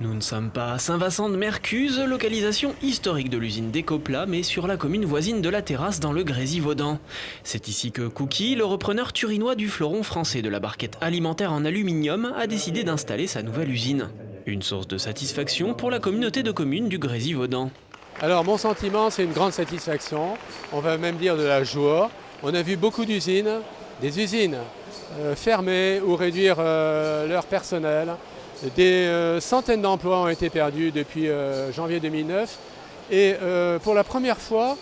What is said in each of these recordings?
Nous ne sommes pas à Saint-Vincent-de-Mercuse, localisation historique de l'usine d'Ecopla, mais sur la commune voisine de la Terrasse dans le Grésivaudan. C'est ici que Cookie, le repreneur turinois du fleuron français de la barquette alimentaire en aluminium, a décidé d'installer sa nouvelle usine. Une source de satisfaction pour la communauté de communes du Grésivaudan. Alors mon sentiment, c'est une grande satisfaction, on va même dire de la joie. On a vu beaucoup d'usines, des usines fermer ou réduire leur personnel. Des centaines d'emplois ont été perdus depuis janvier 2009 et pour la première fois,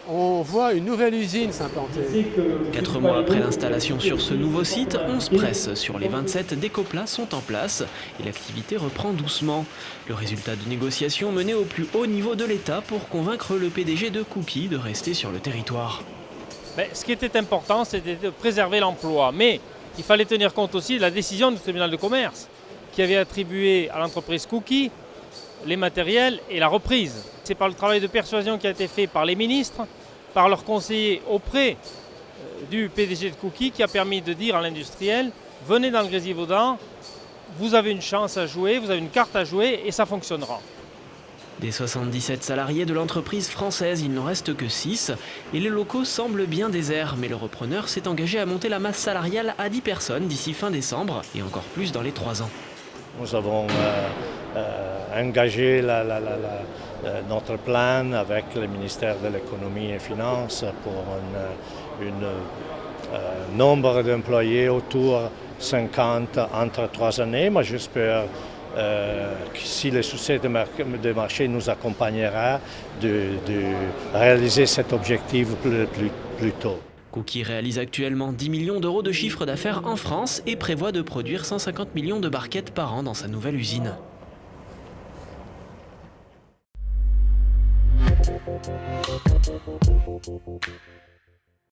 on voit une nouvelle usine s'implanter. 4 mois après l'installation sur ce nouveau site, 11 presses sur les 27 d'Ecopla sont en place et l'activité reprend doucement. Le résultat de négociations menées au plus haut niveau de l'État pour convaincre le PDG de Cookie de rester sur le territoire. Ce qui était important, c'était de préserver l'emploi. Mais il fallait tenir compte aussi de la décision du tribunal de commerce qui avait attribué à l'entreprise Cookie les matériels et la reprise. C'est par le travail de persuasion qui a été fait par les ministres, par leurs conseillers auprès du PDG de Cookie qui a permis de dire à l'industriel « Venez dans le Grésivaudan, vous avez une chance à jouer, vous avez une carte à jouer et ça fonctionnera ». Des 77 salariés de l'entreprise française, il n'en reste que 6 et les locaux semblent bien déserts. Mais le repreneur s'est engagé à monter la masse salariale à 10 personnes d'ici fin décembre et encore plus dans les 3 ans. Nous avons engagé notre plan avec le ministère de l'économie et des finances pour un nombre d'employés autour de 50 entre 3 années. Moi, j'espère que si le succès de marché nous accompagnera de réaliser cet objectif plus tôt. Cookie réalise actuellement 10 millions d'euros de chiffre d'affaires en France et prévoit de produire 150 millions de barquettes par an dans sa nouvelle usine.